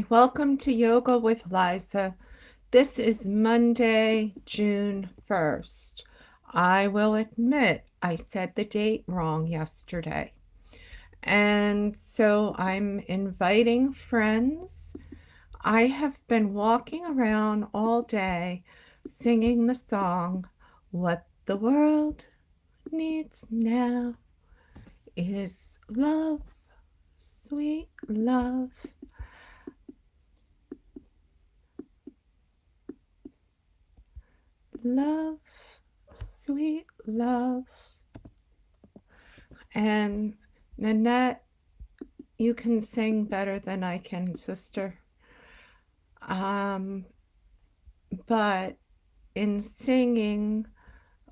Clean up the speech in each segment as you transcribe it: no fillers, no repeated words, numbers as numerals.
Welcome to Yoga with Liza. This is Monday, June 1st. I will admit I said the date wrong yesterday. And so I'm inviting friends. I have been walking around all day singing the song, What the World Needs Now is Love, Sweet Love. Love, sweet love. And Nanette, you can sing better than I can, sister. Um, but in singing,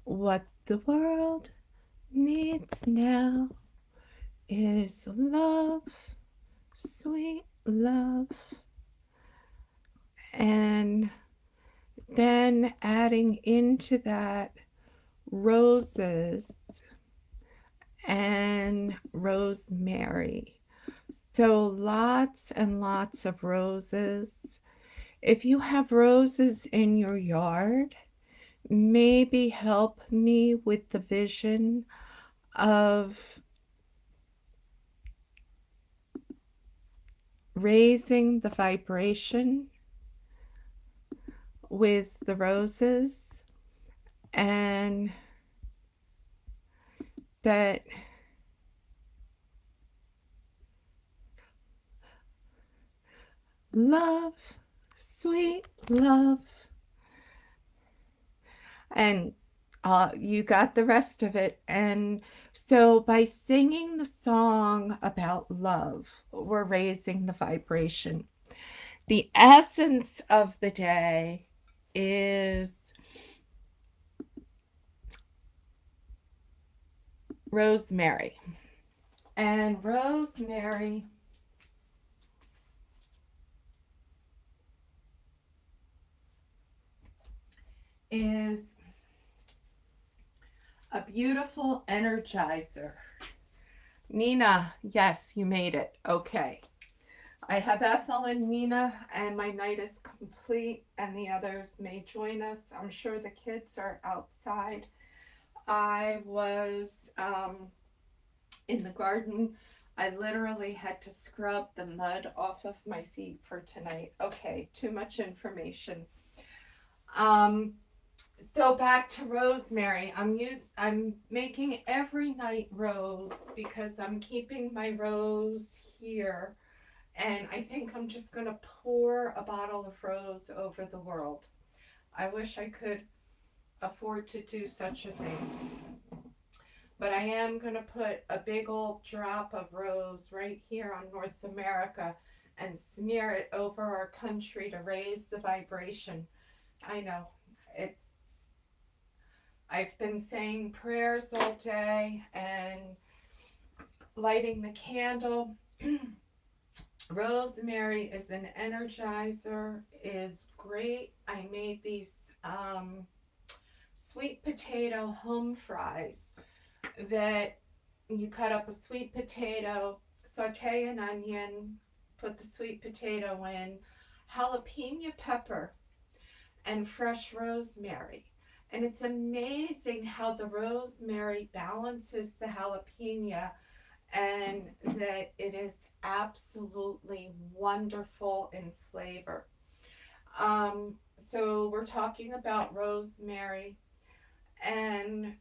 what the world needs now is love, sweet love. And then adding into that roses and rosemary. So lots and lots of roses. If you have roses in your yard, maybe help me with the vision of raising the vibration with the roses, and that love, sweet love, and you got the rest of it. And so by singing the song about love, we're raising the vibration. The essence of the day is rosemary. And rosemary is a beautiful energizer. Nina, yes, you made it. Okay. I have Ethel and Nina, and my night is complete, and the others may join us. I'm sure the kids are outside. I was in the garden. I literally had to scrub the mud off of my feet for tonight. Okay, too much information. Um, so back to rosemary. I'm making every night rose because I'm keeping my rose here, and I think I'm just going to pour a bottle of rose over the world. I wish I could afford to do such a thing. But I am going to put a big old drop of rose right here on North America and smear it over our country to raise the vibration. I know. It's I've been saying prayers all day and lighting the candle. Rosemary is an energizer, is great. I made these sweet potato home fries that you cut up a sweet potato, saute an onion, put the sweet potato in, jalapeno pepper, and fresh rosemary. And it's amazing how the rosemary balances the jalapeno, and that it is absolutely wonderful in flavor. So we're talking about rosemary, and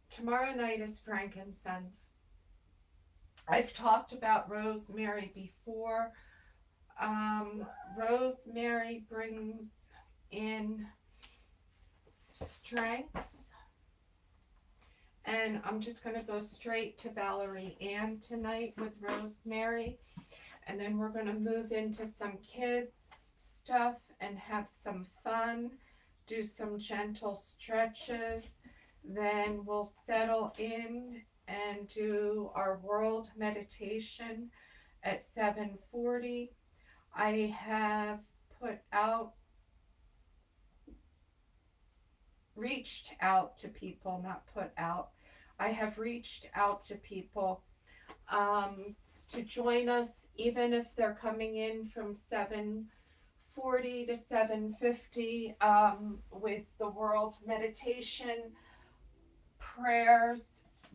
tomorrow night is frankincense. I've talked about rosemary before. Rosemary brings in strength, and I'm just going to go straight to Valerie Ann tonight with rosemary, and then we're going to move into some kids stuff and have some fun, do some gentle stretches, then we'll settle in and do our world meditation at 7:40. I have put out reached out to people, not put out. I have reached out to people to join us even if they're coming in from 7:40 to 7:50 with the World Meditation prayers,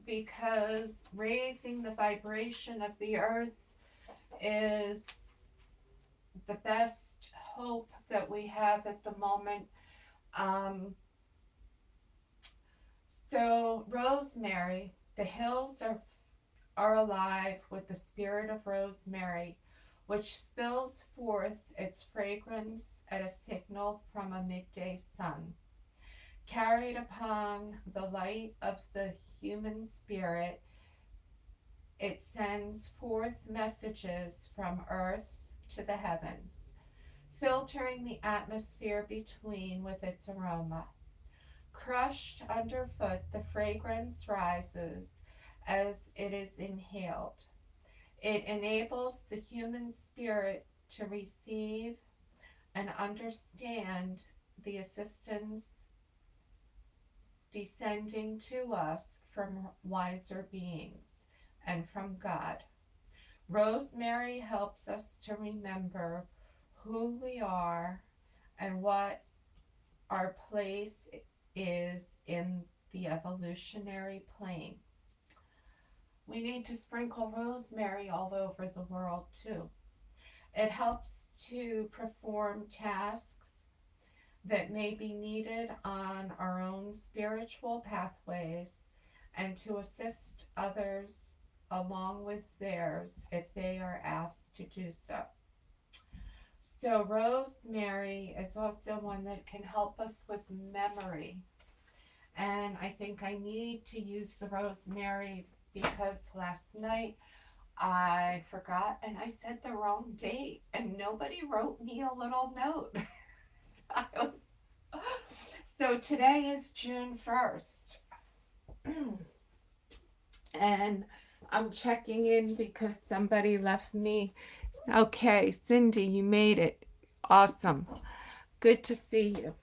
because raising the vibration of the earth is the best hope that we have at the moment. Um, so, Rosemary, the hills are alive with the spirit of rosemary, which spills forth its fragrance at a signal from a midday sun. Carried upon the light of the human spirit, it sends forth messages from earth to the heavens, filtering the atmosphere between with its aroma. Crushed underfoot, the fragrance rises as it is inhaled. It enables the human spirit to receive and understand the assistance descending to us from wiser beings and from God. Rosemary helps us to remember who we are and what our place is in the evolutionary plane. We need to sprinkle rosemary all over the world too. It helps to perform tasks that may be needed on our own spiritual pathways and to assist others along with theirs if they are asked to do so. So, rosemary is also one that can help us with memory. And I think I need to use the rosemary because last night I forgot and I said the wrong date and nobody wrote me a little note. So today is June 1st. And I'm checking in because somebody left me. Okay, Cindy, you made it. Awesome. Good to see you.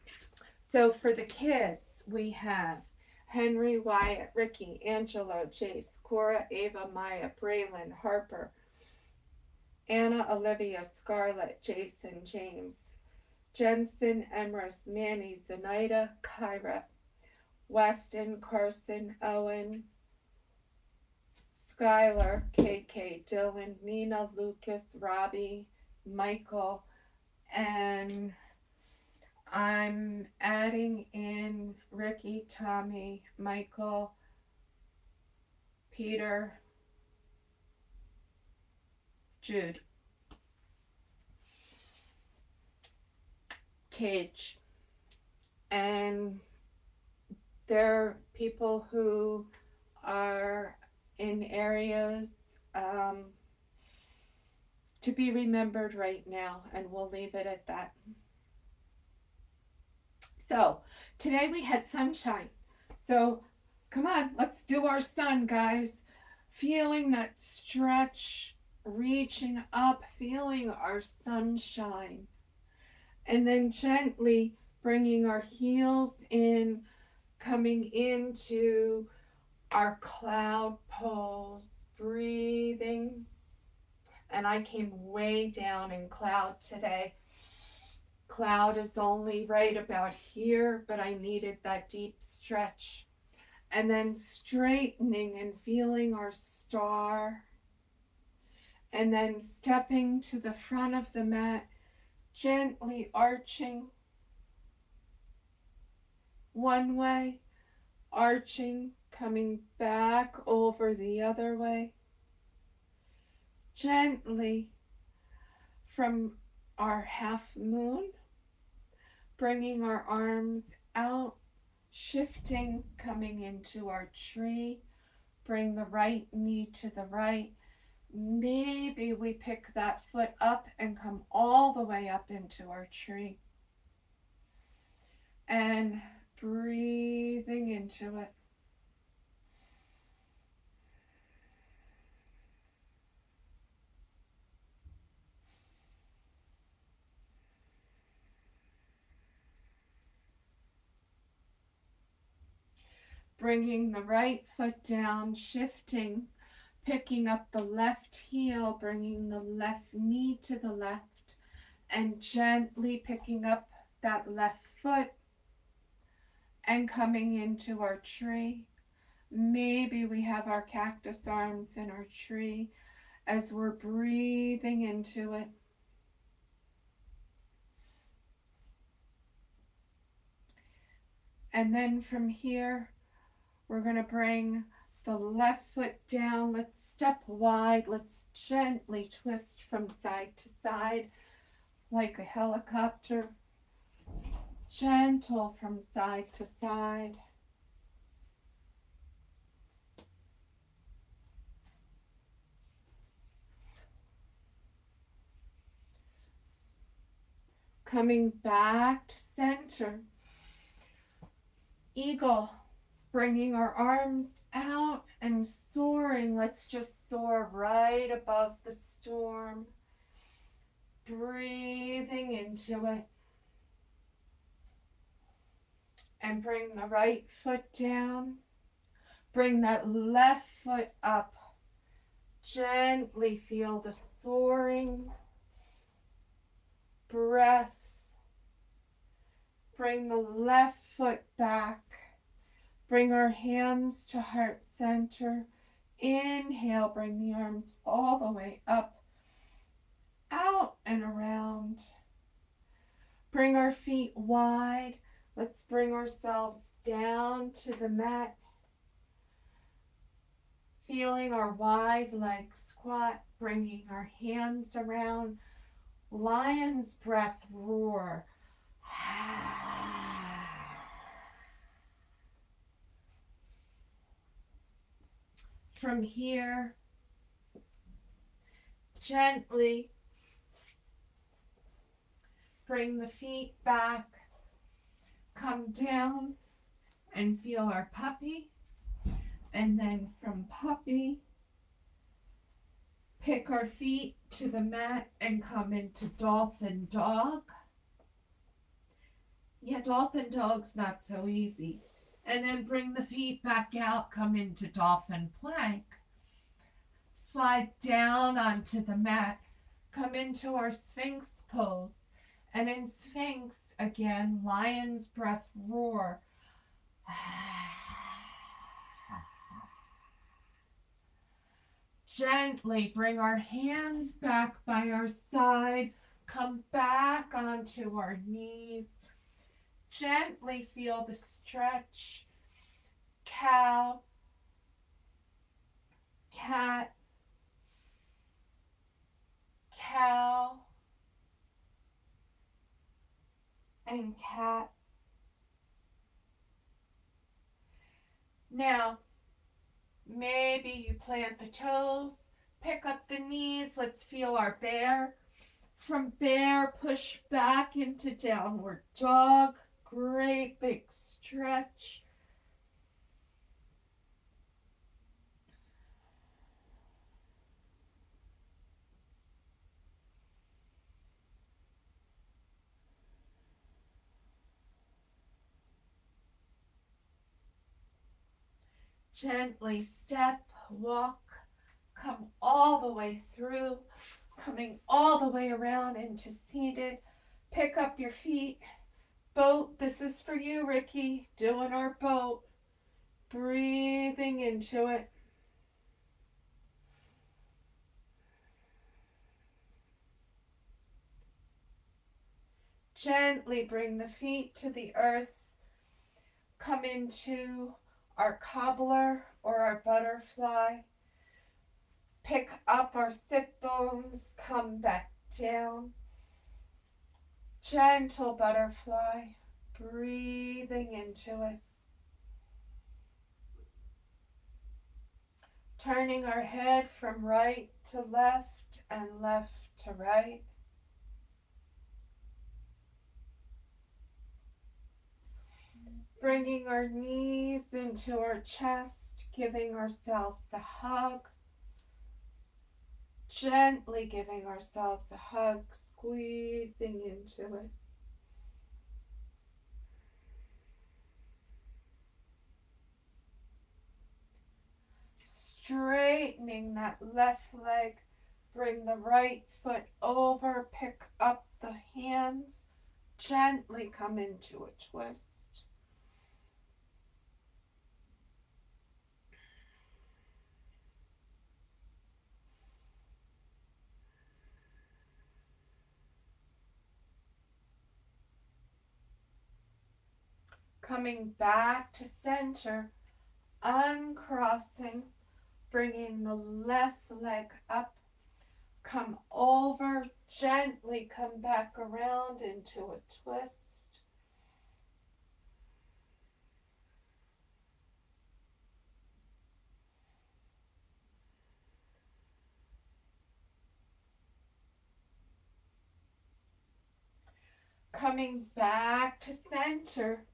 So for the kids, we have Henry, Wyatt, Ricky, Angelo, Jace, Cora, Ava, Maya, Braylon, Harper, Anna, Olivia, Scarlett, Jason, James, Jensen, Emrys, Manny, Zenaida, Kyra, Weston, Carson, Owen, Skylar, KK, Dylan, Nina, Lucas, Robbie, Michael, and I'm adding in Ricky, Tommy, Michael, Peter, Jude, Cage, and they're people who are in areas to be remembered right now, and we'll leave it at that. So today we had sunshine. So come on, let's do our sun, guys. Feeling that stretch, reaching up, feeling our sunshine. And then gently bringing our heels in, coming into our cloud pose, breathing. And I came way down in cloud today. Cloud is only right about here, but I needed that deep stretch. And then straightening and feeling our star. And then stepping to the front of the mat, gently arching one way, arching, coming back over the other way. Gently from our half moon, bringing our arms out, shifting, coming into our tree. Bring the right knee to the right. Maybe we pick that foot up and come all the way up into our tree. And breathing into it. Bringing the right foot down, shifting, Picking up the left heel, bringing the left knee to the left, and gently picking up that left foot and coming into our tree. Maybe we have our cactus arms in our tree as we're breathing into it. And then from here, we're going to bring the left foot down. Let's step wide. Let's gently twist from side to side like a helicopter. Gentle from side to side. Coming back to center. Eagle, bringing our arms out and soaring. Let's just soar right above the storm. Breathing into it. And bring the right foot down. Bring that left foot up. Gently feel the soaring breath. Bring the left foot back. Bring our hands to heart center. Inhale, bring the arms all the way up, out and around. Bring our feet wide. Let's bring ourselves down to the mat. Feeling our wide leg squat, bringing our hands around. Lion's breath roar. From here, gently bring the feet back, come down and feel our puppy, and then from puppy, pick our feet to the mat and come into dolphin dog. Yeah, dolphin dog's not so easy. And then bring the feet back out, come into dolphin plank. Slide down onto the mat, come into our Sphinx pose. And in Sphinx, again, lion's breath roar. Gently bring our hands back by our side, come back onto our knees. Gently feel the stretch. Cow, cat, cow, and cat. Now, maybe you plant the toes, pick up the knees. Let's feel our bear. From bear, push back into downward dog. Great big stretch. Gently step, walk, come all the way through, coming all the way around into seated. Pick up your feet. Boat, this is for you, Ricky. Doing our boat. Breathing into it. Gently bring the feet to the earth. Come into our cobbler or our butterfly. Pick up our sit bones. Come back down. Gentle butterfly. Breathing into it. Turning our head from right to left and left to right. Bringing our knees into our chest, giving ourselves a hug. Gently giving ourselves a hug, squeezing into it. straightening that left leg. Bring the right foot over, pick up the hands, gently come into a twist. Coming back to center, uncrossing, bringing the left leg up, come over, gently come back around into a twist. Coming back to center,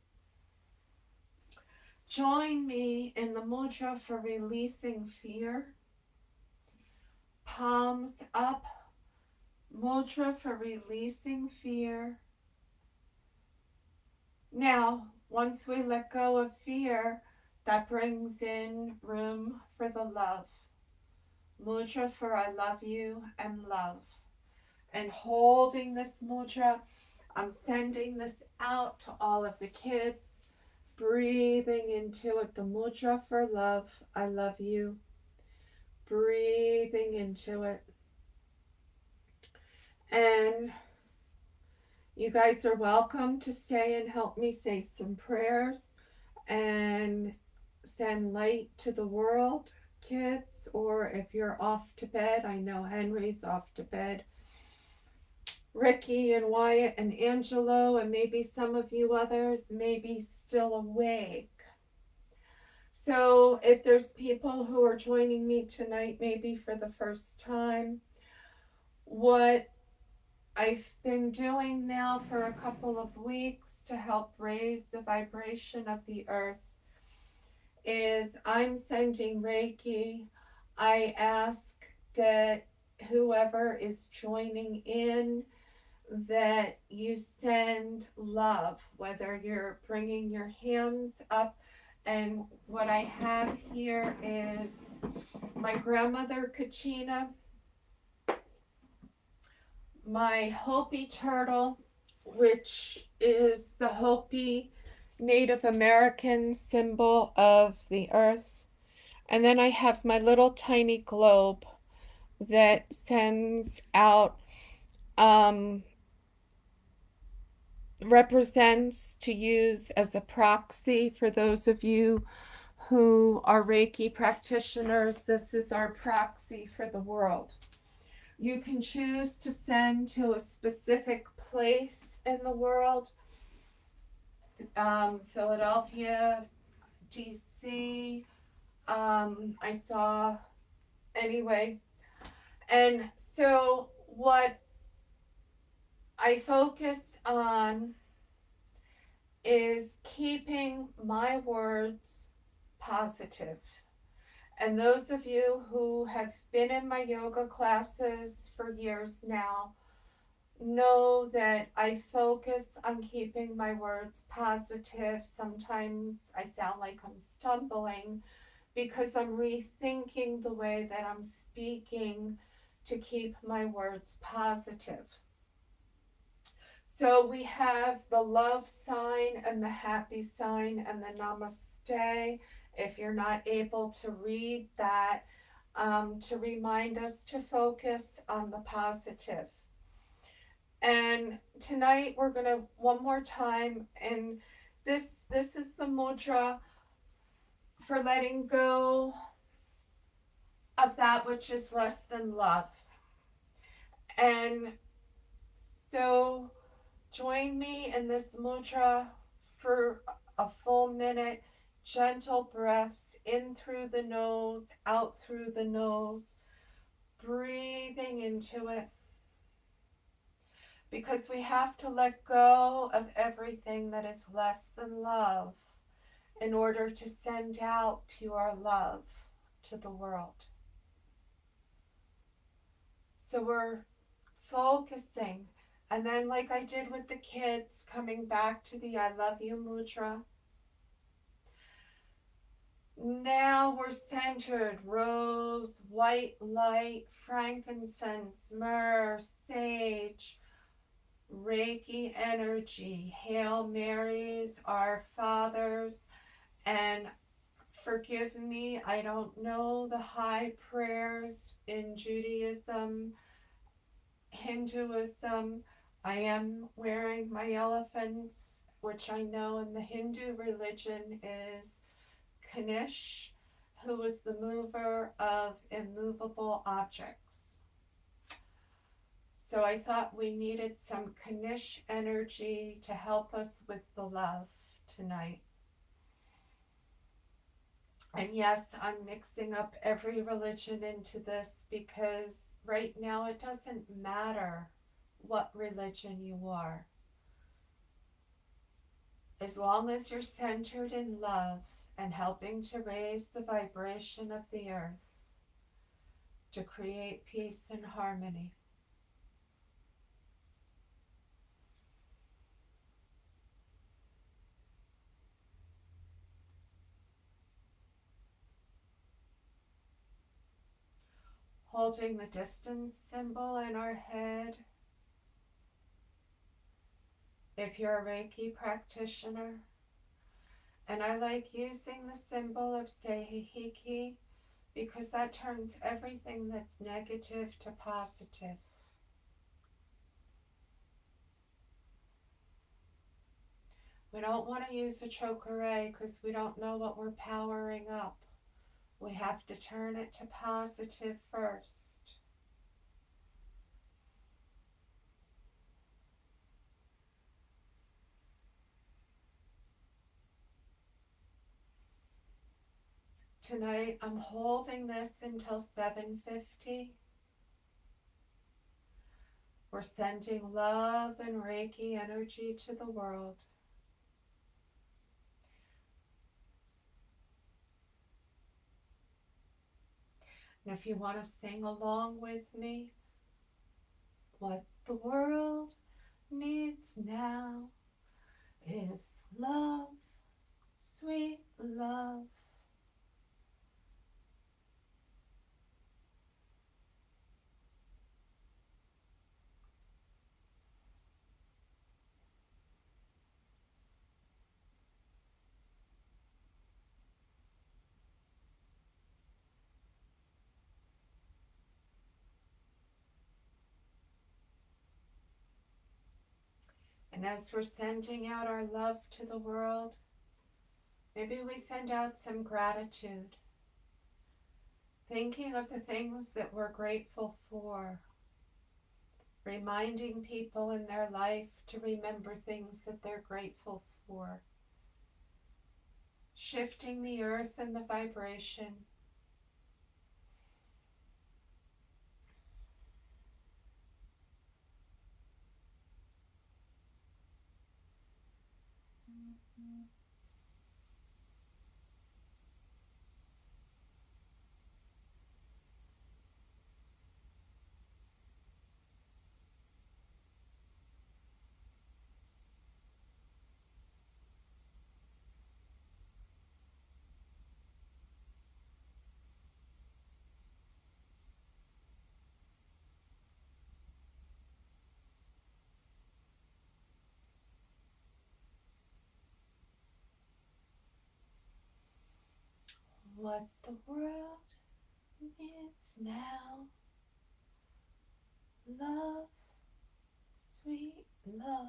join me in the mudra for releasing fear. Palms up, mudra for releasing fear. Now, once we let go of fear, that brings in room for the love. Mudra for I love you and love. And holding this mudra, I'm sending this out to all of the kids, breathing into it, the mudra for love, I love you. Breathing into it. And you guys are welcome to stay and help me say some prayers and send light to the world, kids, or if you're off to bed, I know Henry's off to bed. Ricky and Wyatt and Angelo and maybe some of you others may be still awake. So if there's people who are joining me tonight maybe for the first time, what I've been doing now for a couple of weeks to help raise the vibration of the earth is I'm sending Reiki. I ask that whoever is joining in, that you send love, whether you're bringing your hands up. And what I have here is my grandmother Kachina, my Hopi turtle, which is the Hopi Native American symbol of the earth. And then I have my little tiny globe that sends out, represents to use as a proxy for those of you who are Reiki practitioners. This is our proxy for the world. You can choose to send to a specific place in the world, Philadelphia, DC, I saw, anyway. And so what I focus on is keeping my words positive. And those of you who have been in my yoga classes for years now know that I focus on keeping my words positive. Sometimes I sound like I'm stumbling because I'm rethinking the way that I'm speaking to keep my words positive. So we have the love sign and the happy sign and the namaste. If you're not able to read that, to remind us to focus on the positive. And tonight we're going to one more time, and this is the mudra for letting go of that which is less than love. And so join me in this mudra for a full minute. Gentle breaths in through the nose, out through the nose, breathing into it. Because we have to let go of everything that is less than love in order to send out pure love to the world. So we're focusing, and then like I did with the kids, coming back to the I love you mudra. Now we're centered. Rose, white light, frankincense, myrrh, sage, Reiki energy, Hail Marys, Our Fathers, and forgive me, I don't know the high prayers in Judaism, Hinduism. I am wearing my elephants, which I know in the Hindu religion is Kanish, who was the mover of immovable objects. So I thought we needed some Kanish energy to help us with the love tonight. And yes, I'm mixing up every religion into this because right now it doesn't matter what religion you are. As long as you're centered in love and helping to raise the vibration of the earth to create peace and harmony. Holding the distance symbol in our head. If you're a Reiki practitioner, and I like using the symbol of Seihiki because that turns everything that's negative to positive. We don't want to use a chokore because we don't know what we're powering up. We have to turn it to positive first. Tonight I'm holding this until 7:50. We're sending love and Reiki energy to the world. And if you want to sing along with me, what the world needs now is love, sweet love. And as we're sending out our love to the world, maybe we send out some gratitude, thinking of the things that we're grateful for, reminding people in their life to remember things that they're grateful for, shifting the earth and the vibration. What the world needs now, love, sweet love.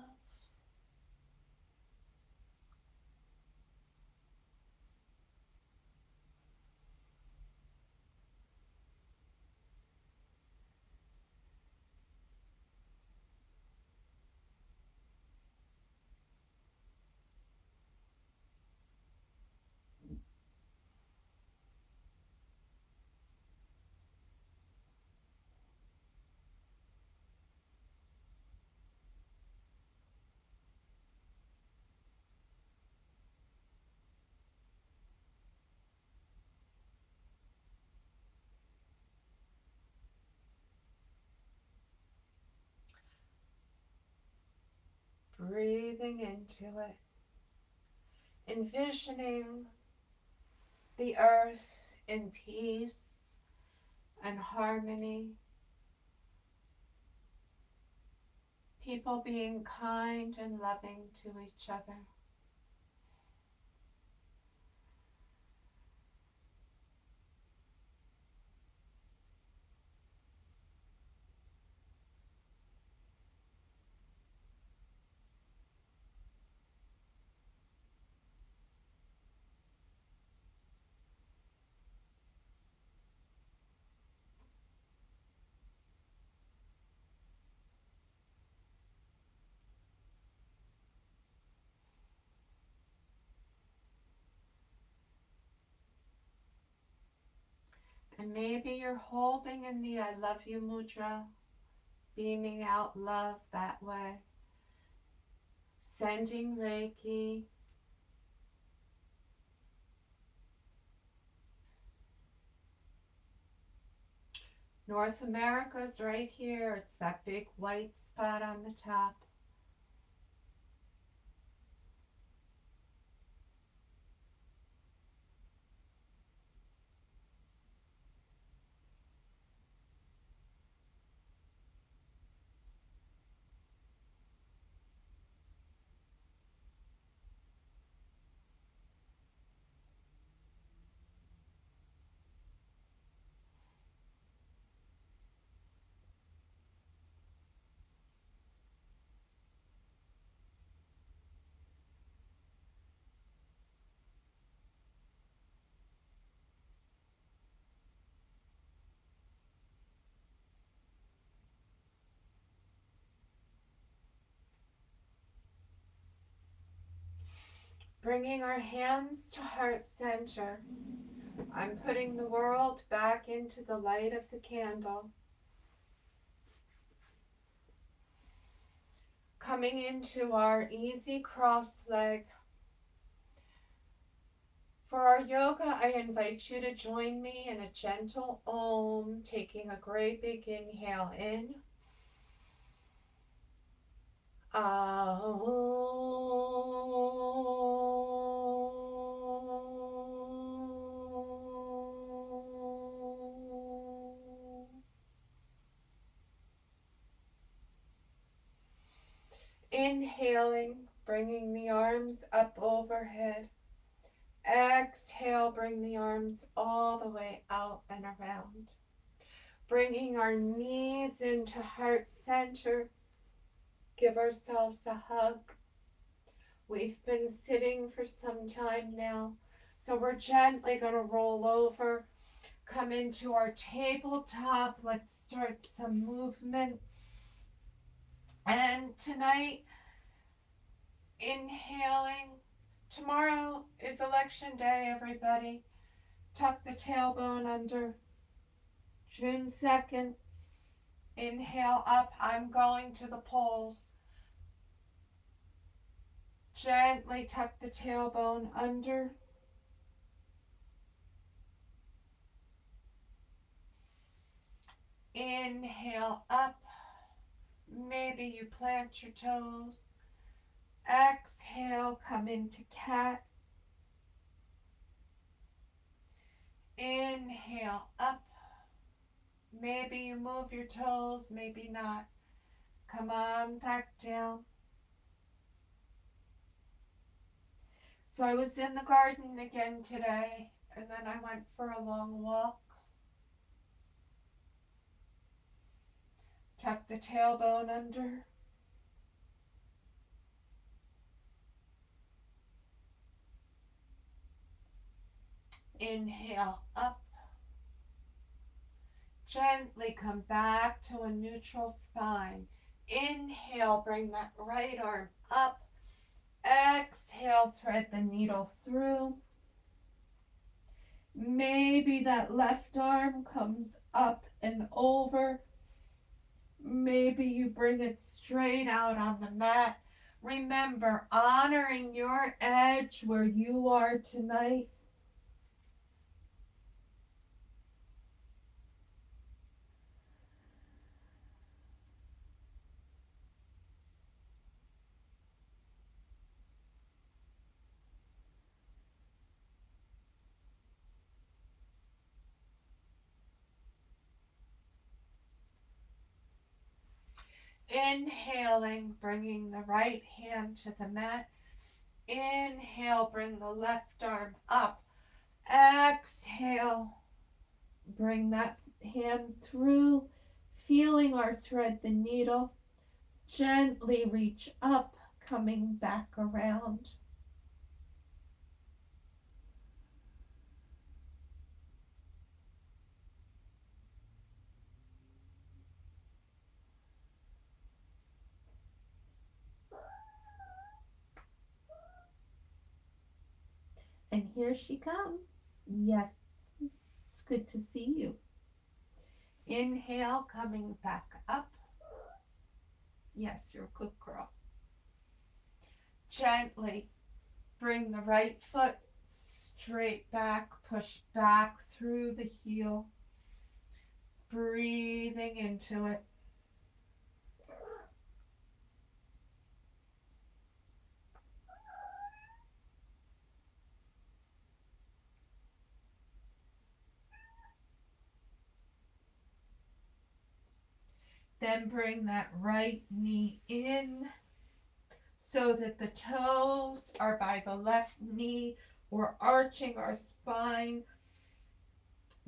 Breathing into it, envisioning the earth in peace and harmony, people being kind and loving to each other. And maybe you're holding in the I love you mudra, beaming out love that way, sending Reiki. North America's right here. It's that big white spot on the top. Bringing our hands to heart center. I'm putting the world back into the light of the candle. Coming into our easy cross leg. For our yoga, I invite you to join me in a gentle Om, taking a great big inhale in. Inhaling, bringing the arms up overhead. Exhale, bring the arms all the way out and around. Bringing our knees into heart center. Give ourselves a hug. We've been sitting for some time now, so we're gently going to roll over, come into our tabletop. Let's start some movement. And tonight, inhaling. Tomorrow is election day, everybody. Tuck the tailbone under. June 2nd, inhale up. I'm going to the polls. Gently tuck the tailbone under. Inhale up. Maybe you plant your toes. Exhale, come into cat. Inhale up. Maybe you move your toes, maybe not. Come on back down. So I was in the garden again today, and then I went for a long walk. Tuck the tailbone under. Inhale up. Gently come back to a neutral spine. Inhale, bring that right arm up. Exhale, thread the needle through. Maybe that left arm comes up and over. Maybe you bring it straight out on the mat. Remember, honoring your edge where you are tonight. Inhaling, bringing the right hand to the mat. Inhale, bring the left arm up. Exhale, bring that hand through, feeling our thread the needle. Gently reach up, coming back around. And here she comes. Yes, it's good to see you. Inhale, coming back up. Yes, you're a good girl. Gently bring the right foot straight back, push back through the heel, breathing into it. Then bring that right knee in so that the toes are by the left knee. We're arching our spine,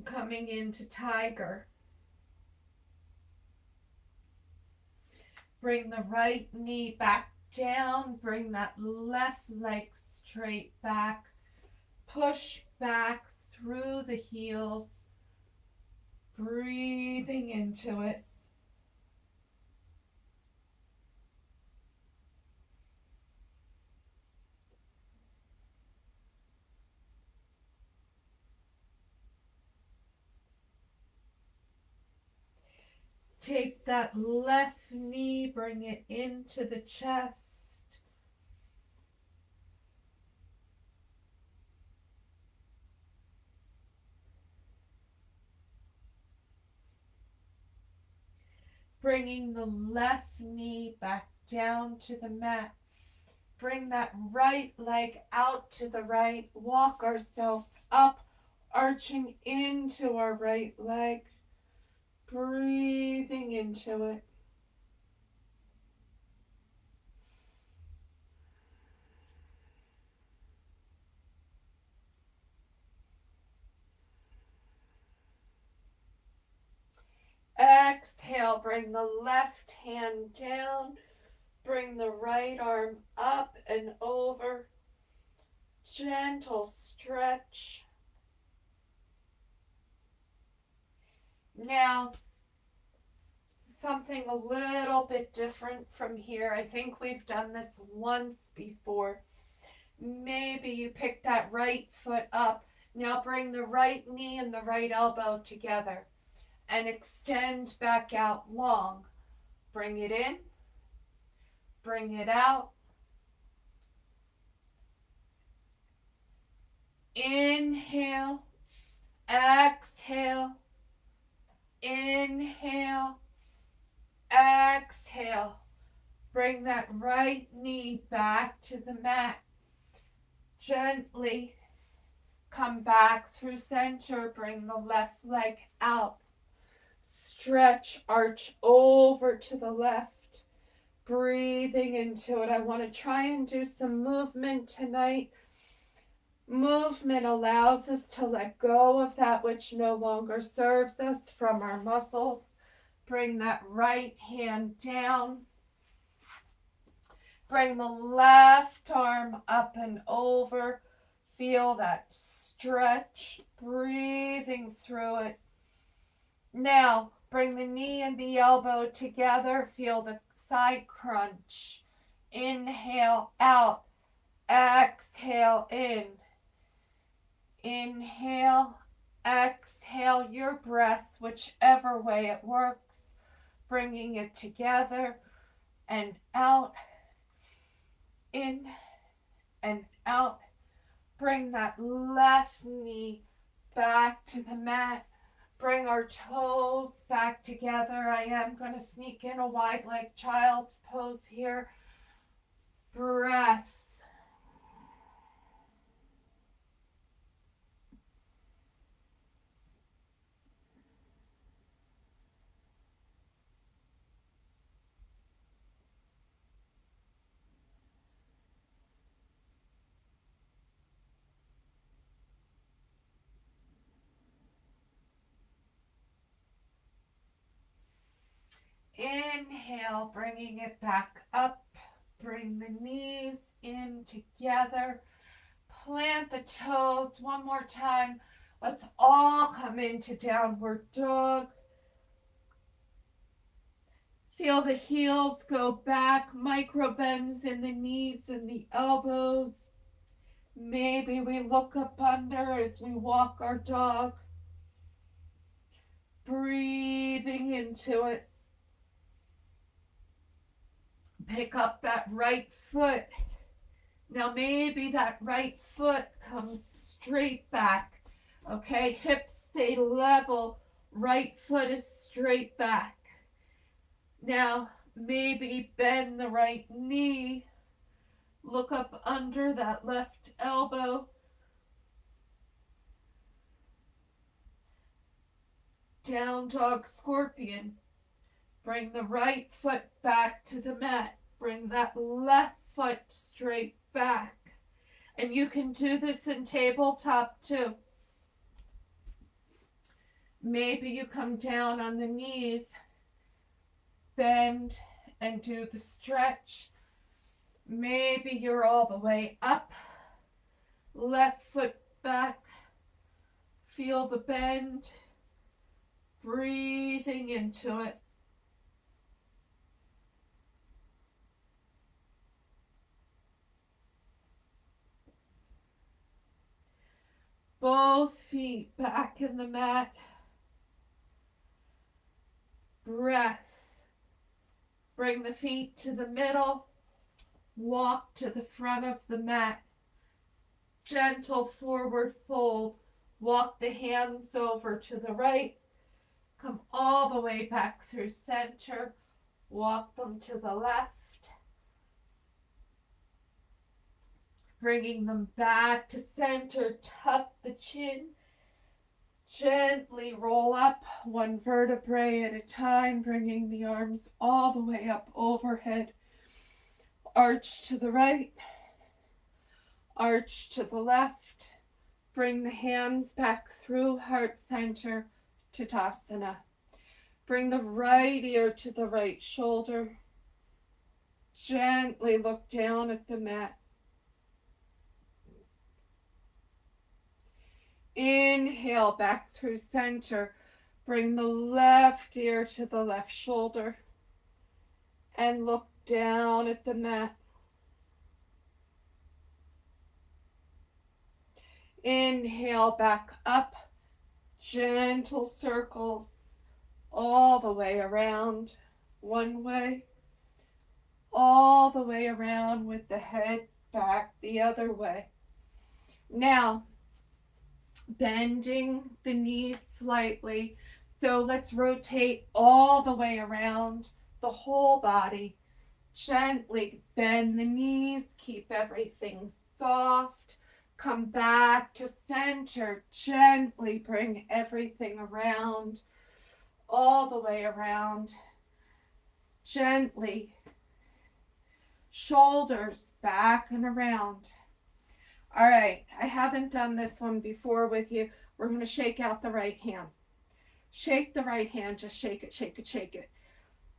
coming into tiger. Bring the right knee back down. Bring that left leg straight back. Push back through the heels. Breathing into it. Take that left knee, bring it into the chest. Bringing the left knee back down to the mat. Bring that right leg out to the right. Walk ourselves up, arching into our right leg. Breathing into it. Exhale, bring the left hand down. Bring the right arm up and over. Gentle stretch. Now, something a little bit different from here. I think we've done this once before. Maybe you pick that right foot up. Now bring the right knee and the right elbow together and extend back out long. Bring it in, bring it out. Inhale, exhale, inhale, exhale. Bring that right knee back to the mat. Gently come back through center. Bring the left leg out. Stretch, arch over to the left. Breathing into it. I want to try and do some movement tonight. Movement allows us to let go of that which no longer serves us from our muscles. Bring that right hand down. Bring the left arm up and over. Feel that stretch, breathing through it. Now, bring the knee and the elbow together. Feel the side crunch. Inhale out. Exhale in. Inhale. Exhale your breath, whichever way it works. Bringing it together and out. In and out. Bring that left knee back to the mat. Bring our toes back together. I am going to sneak in a wide leg child's pose here. Breath. Inhale, bringing it back up. Bring the knees in together. Plant the toes one more time. Let's all come into downward dog. Feel the heels go back, micro bends in the knees and the elbows. Maybe we look up under as we walk our dog. Breathing into it. Pick up that right foot. Now maybe that right foot comes straight back. Okay, hips stay level. Right foot is straight back. Now maybe bend the right knee. Look up under that left elbow. Down dog scorpion. Bring the right foot back to the mat. Bring that left foot straight back. And you can do this in tabletop too. Maybe you come down on the knees, bend, and do the stretch. Maybe you're all the way up. Left foot back. Feel the bend. Breathing into it. Both feet back in the mat. Breath. Bring the feet to the middle. Walk to the front of the mat. Gentle forward fold. Walk the hands over to the right. Come all the way back through center. Walk them to the left. Bringing them back to center. Tuck the chin. Gently roll up one vertebrae at a time, bringing the arms all the way up overhead. Arch to the right. Arch to the left. Bring the hands back through heart center. Tadasana. Bring the right ear to the right shoulder. Gently look down at the mat. Inhale back through center. Bring the left ear to the left shoulder. And look down at the mat. Inhale back up. Gentle circles all the way around one way. All the way around with the head back the other way. Now, bending the knees slightly. So let's rotate all the way around the whole body. Gently bend the knees. Keep everything soft. Come back to center. Gently bring everything around. All the way around. Gently. Shoulders back and around. All right, I haven't done this one before with you. We're going to shake out the right hand. Shake the right hand, just shake it, shake it, shake it.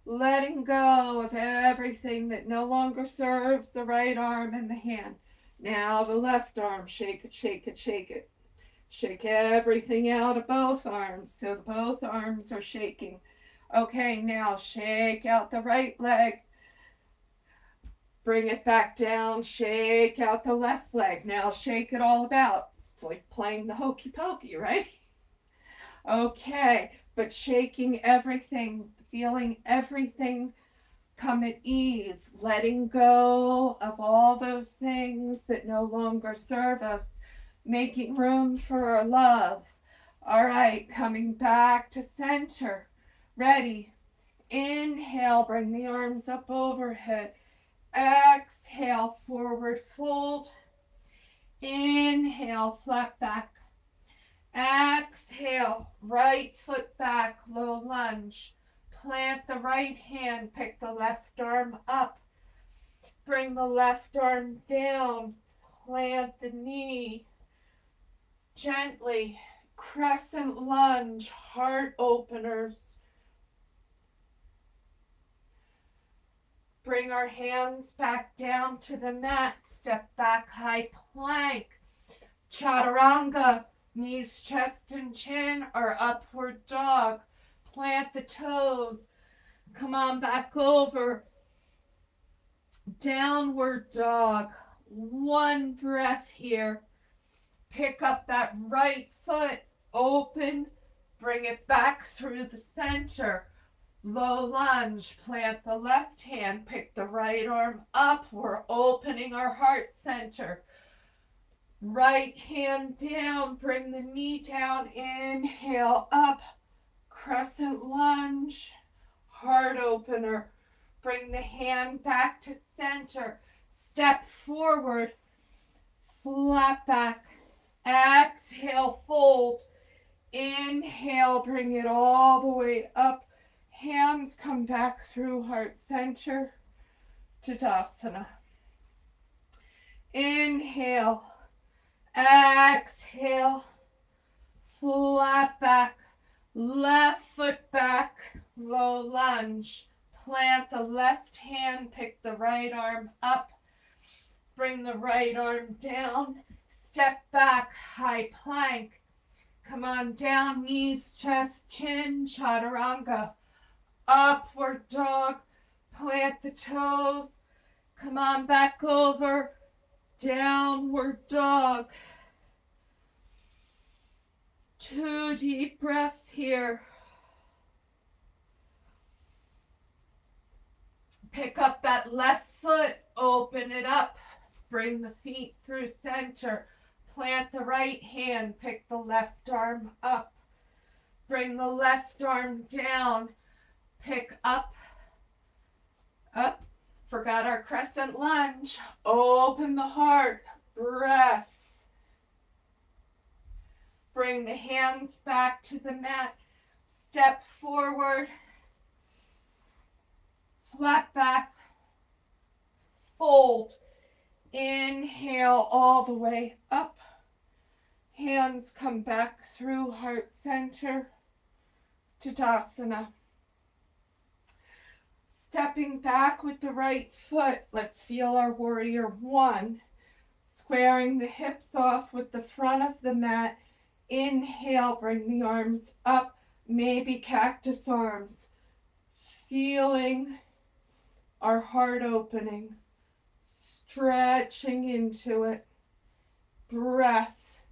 Letting go of everything that no longer serves the right arm and the hand. Now the left arm, shake it, shake it, shake it. Shake everything out of both arms so both arms are shaking. Okay, now shake out the right leg. Bring it back down, shake out the left leg. Now shake it all about. It's like playing the hokey pokey, right? Okay, but shaking everything, feeling everything come at ease, letting go of all those things that no longer serve us, making room for our love. All right, coming back to center. Ready? Inhale, bring the arms up overhead. Exhale, forward fold. Inhale, flat back. Exhale, right foot back, low lunge. Plant the right hand, pick the left arm up. Bring the left arm down. Plant the knee. Gently, crescent lunge, heart openers. Bring our hands back down to the mat. Step back, high plank. Chaturanga. Knees, chest, and chin or upward dog. Plant the toes. Come on back over. Downward dog. One breath here. Pick up that right foot. Open. Bring it back through the center. Low lunge. Plant the left hand. Pick the right arm up. We're opening our heart center. Right hand down. Bring the knee down. Inhale up. Crescent lunge. Heart opener. Bring the hand back to center. Step forward. Flat back. Exhale, fold. Inhale, bring it all the way up. Hands come back through heart center. Tadasana. Inhale. Exhale. Flat back. Left foot back. Low lunge. Plant the left hand. Pick the right arm up. Bring the right arm down. Step back. High plank. Come on down. Knees, chest, chin. Chaturanga. Upward dog. Plant the toes. Come on back over. Downward dog. 2 deep breaths here. Pick up that left foot. Open it up. Bring the feet through center. Plant the right hand. Pick the left arm up. Bring the left arm down. Pick up. Up. Forgot our crescent lunge. Open the heart. Breath. Bring the hands back to the mat. Step forward. Flat back. Fold. Inhale all the way up. Hands come back through heart center. Tadasana. Stepping back with the right foot. Let's feel our warrior one. Squaring the hips off with the front of the mat. Inhale, bring the arms up. Maybe cactus arms. Feeling our heart opening. Stretching into it. Breath.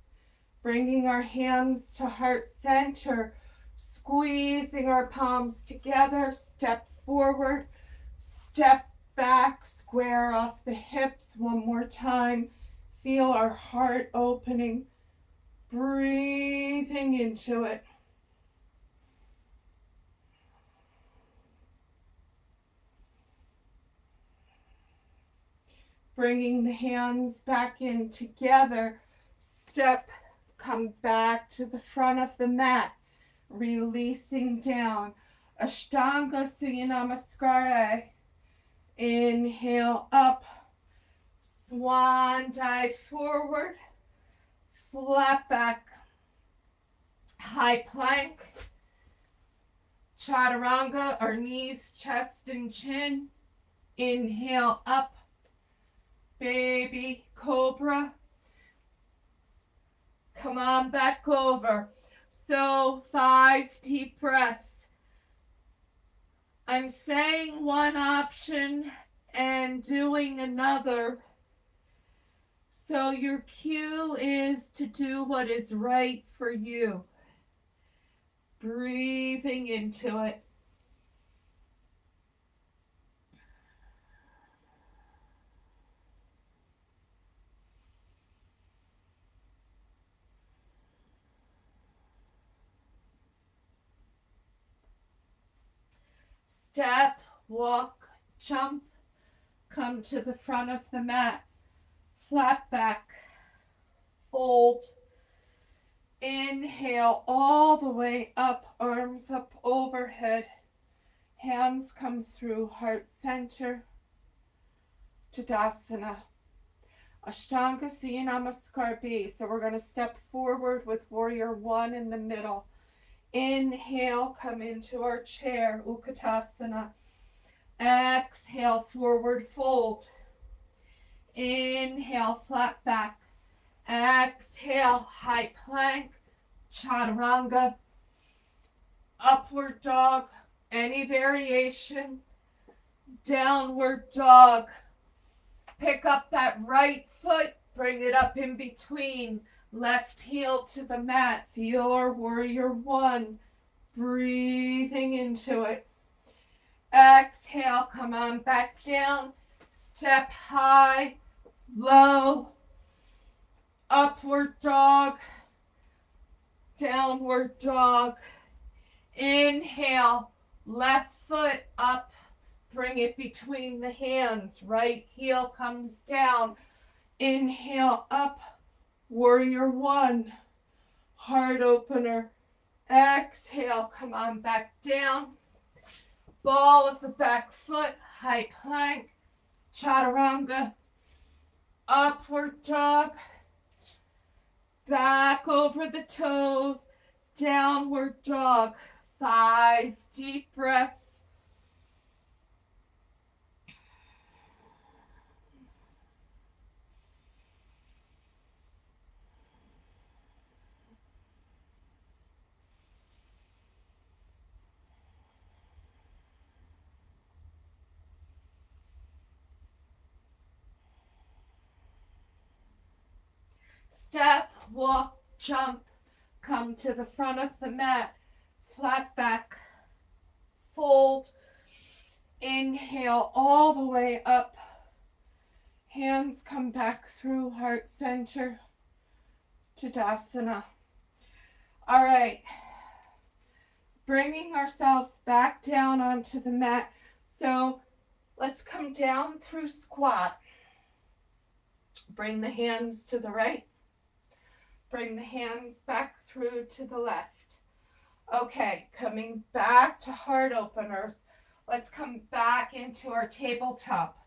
Bringing our hands to heart center. Squeezing our palms together. Step forward. Step back. Square off the hips. One more time. Feel our heart opening. Breathing into it. Bringing the hands back in together. Step, come back to the front of the mat. Releasing down. Ashtanga Namaskara. Inhale up. Swan dive forward. Flat back. High plank. Chaturanga, our knees, chest, and chin. Inhale up. Baby cobra. Come on back over. So 5 deep breaths. I'm saying one option and doing another. So your cue is to do what is right for you. Breathing into it. Step, walk, jump, come to the front of the mat. Flat back, fold, inhale all the way up, arms up overhead, hands come through heart center, Tadasana. Ashtanga Namaskar B. So we're going to step forward with warrior one in the middle. Inhale, come into our chair, Utkatasana. Exhale, forward fold. Inhale, flat back. Exhale, high plank, chaturanga, upward dog, any variation, downward dog. Pick up that right foot, bring it up in between, left heel to the mat, your warrior one, breathing into it. Exhale, come on back down, step high, low, upward dog, downward dog. Inhale, left foot up, bring it between the hands, right heel comes down. Inhale up, warrior one, heart opener. Exhale, come on back down, ball of the back foot, high plank, chaturanga, upward dog, back over the toes, downward dog. 5 deep breaths. Step, walk, jump, come to the front of the mat, flat back, fold, inhale all the way up, hands come back through heart center, Tadasana. All right, bringing ourselves back down onto the mat. So let's come down through squat. Bring the hands to the right. Bring the hands back through to the left. Okay, coming back to heart openers. Let's come back into our tabletop.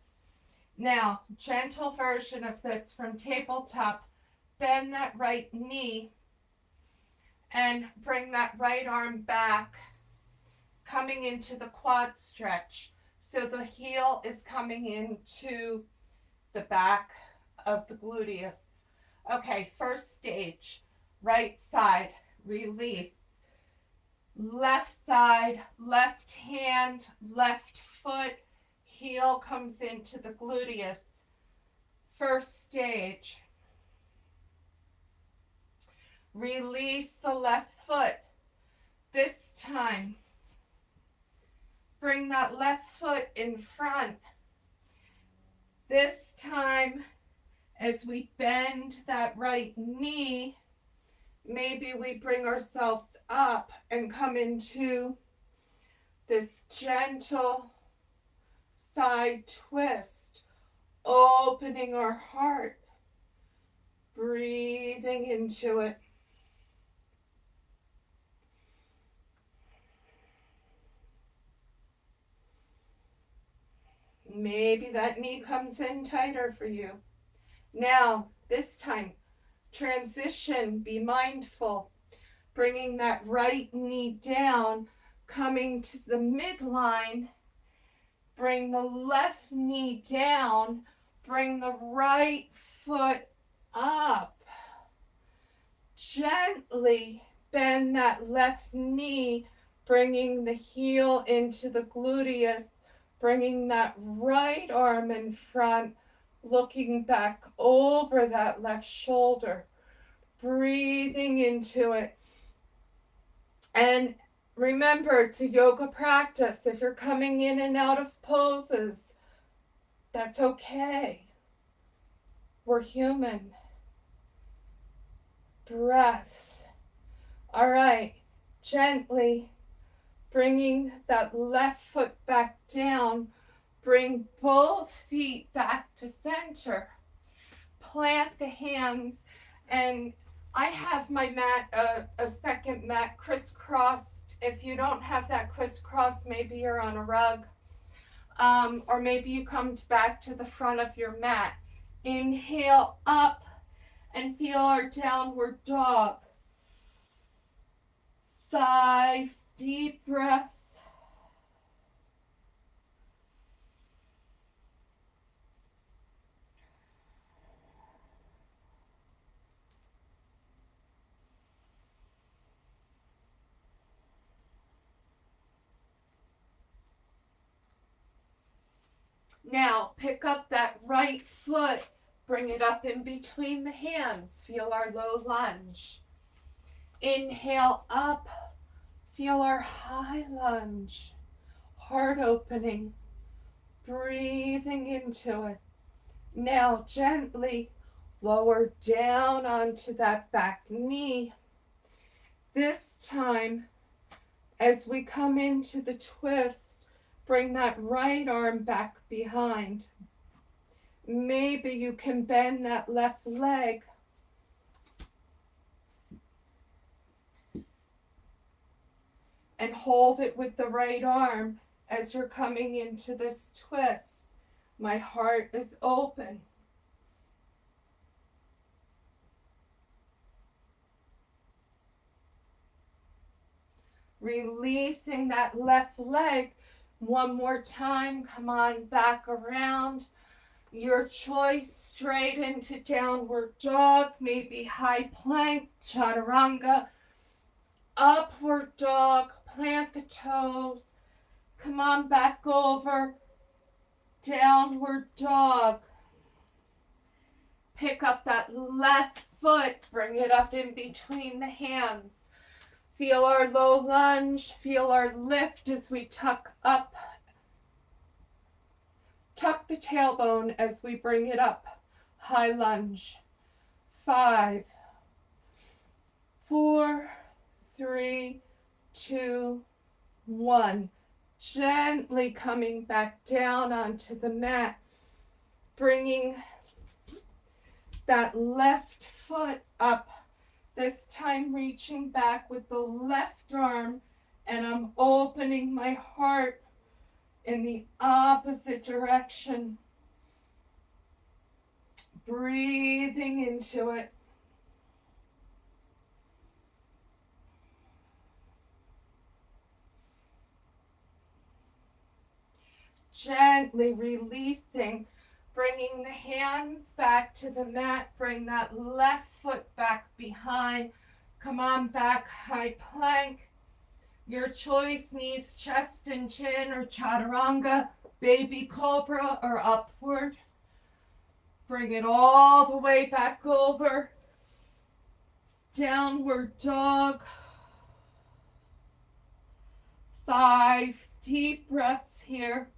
Now, gentle version of this from tabletop. Bend that right knee and bring that right arm back, coming into the quad stretch. So the heel is coming into the back of the gluteus. Okay, first stage, right side, release. Left side, left hand, left foot, heel comes into the gluteus. First stage. Release the left foot. This time, bring that left foot in front. This time, as we bend that right knee, maybe we bring ourselves up and come into this gentle side twist, opening our heart, breathing into it. Maybe that knee comes in tighter for you. Now, this time, transition, be mindful. Bringing that right knee down, coming to the midline. Bring the left knee down. Bring the right foot up. Gently bend that left knee, bringing the heel into the gluteus. Bringing that right arm in front, looking back over that left shoulder, breathing into it. And remember, it's a yoga practice. If you're coming in and out of poses, that's okay. We're human. Breath. All right, gently bringing that left foot back down. Bring both feet back to center. Plant the hands, and I have my mat, a second mat crisscrossed. If you don't have that crisscross, maybe you're on a rug, or maybe you come back to the front of your mat. Inhale up and feel our downward dog. 5 deep breaths. Now pick up that right foot, bring it up in between the hands. Feel our low lunge. Inhale up, feel our high lunge. Heart opening, breathing into it. Now gently lower down onto that back knee. This time, as we come into the twist, bring that right arm back behind. Maybe you can bend that left leg. And hold it with the right arm as you're coming into this twist. My heart is open. Releasing that left leg. One more time. Come on back around. Your choice, straight into downward dog, maybe high plank, chaturanga, upward dog, plant the toes. Come on back over, downward dog. Pick up that left foot, bring it up in between the hands. Feel our low lunge, feel our lift as we tuck up. Tuck the tailbone as we bring it up. High lunge. 5, 4, 3, 2, 1. Gently coming back down onto the mat. Bringing that left foot up. This time reaching back with the left arm, and I'm opening my heart in the opposite direction. Breathing into it. Gently releasing, bringing the hands back to the mat. Bring that left foot back behind. Come on back, high plank. Your choice, knees, chest and chin, or chaturanga, baby cobra, or upward. Bring it all the way back over. Downward dog. 5 deep breaths here.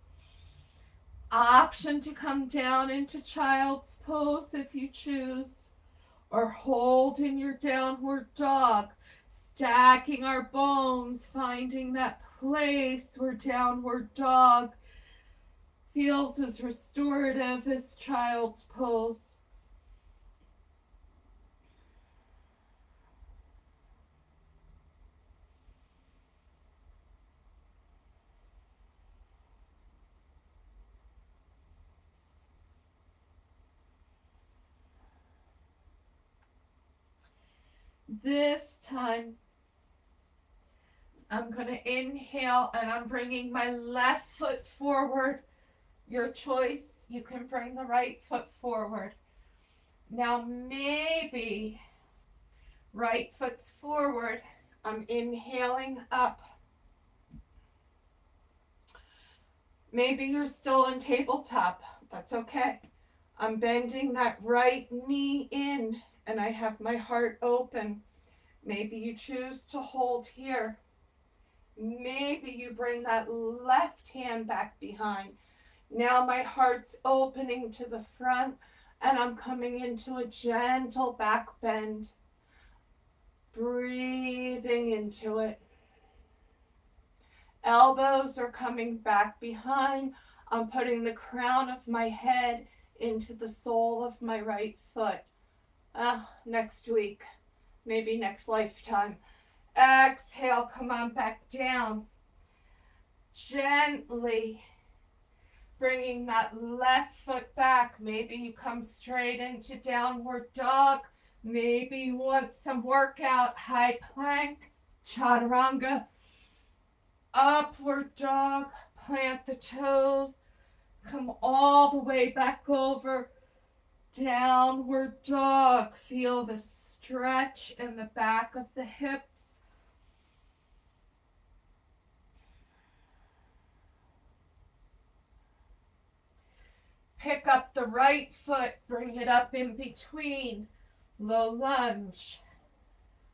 Option to come down into child's pose if you choose, or hold in your downward dog, stacking our bones, finding that place where downward dog feels as restorative as child's pose. This time, I'm going to inhale and I'm bringing my left foot forward. Your choice, you can bring the right foot forward. Now maybe right foot's forward. I'm inhaling up. Maybe you're still in tabletop. That's okay. I'm bending that right knee in and I have my heart open. Maybe you choose to hold here. Maybe you bring that left hand back behind. Now my heart's opening to the front and I'm coming into a gentle back bend. Breathing into it. Elbows are coming back behind. I'm putting the crown of my head into the sole of my right foot. Next week, maybe next lifetime. Exhale, come on back down. Gently bringing that left foot back. Maybe you come straight into downward dog. Maybe you want some workout. High plank, chaturanga, upward dog. Plant the toes. Come all the way back over. Downward dog. Feel the stretch in the back of the hips. Pick up the right foot, bring it up in between. Low lunge.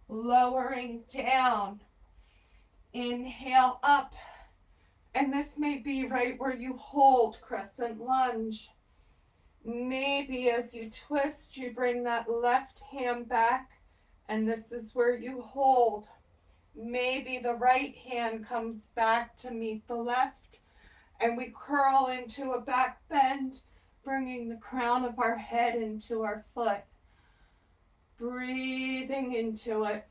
Lowering down. Inhale up. And this may be right where you hold crescent lunge. Maybe as you twist, you bring that left hand back, and this is where you hold. Maybe the right hand comes back to meet the left, and we curl into a back bend, bringing the crown of our head into our foot. Breathing into it.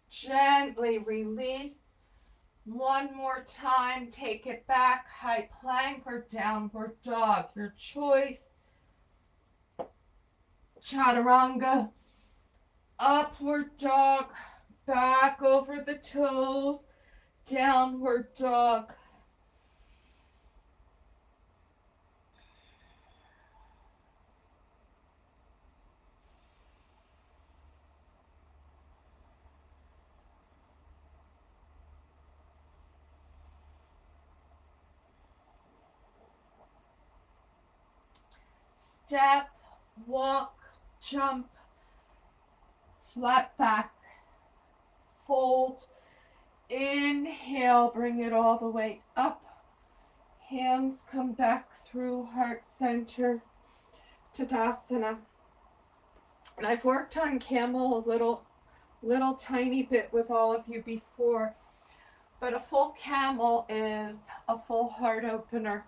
Gently release. One more time, take it back, high plank or downward dog, your choice. Chaturanga, upward dog, back over the toes, downward dog. Step, walk, jump, flat back, fold, inhale, bring it all the way up. Hands come back through heart center, Tadasana. And I've worked on camel a little tiny bit with all of you before, but a full camel is a full heart opener.